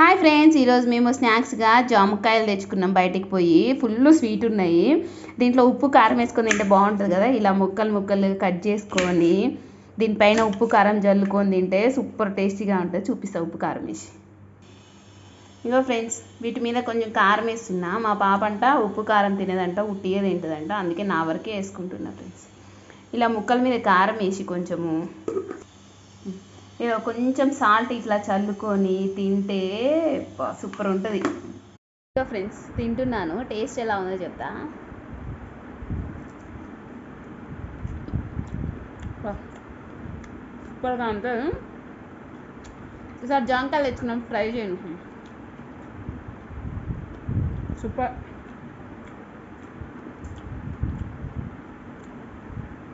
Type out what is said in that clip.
Hi friends, ఈరోజు మేము స్నాక్స్గా జామకాయలు తెచ్చుకున్నాం. బయటికి పోయి ఫుల్ స్వీట్ ఉన్నాయి. దీంట్లో ఉప్పు కారం వేసుకొని తింటే బాగుంటుంది కదా. ఇలా ముక్కలు ముక్కలు కట్ చేసుకొని దీనిపైన ఉప్పు కారం జల్లుకొని తింటే సూపర్ టేస్టీగా ఉంటుంది. చూపిస్తా ఉప్పు కారం వేసి. ఇగో ఫ్రెండ్స్, వీటి మీద కొంచెం కారం వేస్తున్నా. మా పాప అంట ఉప్పు కారం తినేదంట, ఉట్టిగా తింటుందంట, అందుకే నా వరకే వేసుకుంటున్నా ఫ్రెండ్స్. ఇలా ముక్కల మీద కారం వేసి కొంచెము కొంచెం సాల్ట్ ఇట్లా చల్లుకొని తింటే సూపర్ ఉంటుంది. ఫ్రెండ్స్, తింటున్నాను, టేస్ట్ ఎలా ఉందో చెప్తా. సూపర్గా అంటే ఈసారి జాంకాయలు తెచ్చుకున్నాం, ట్రై చేయండి. సూపర్.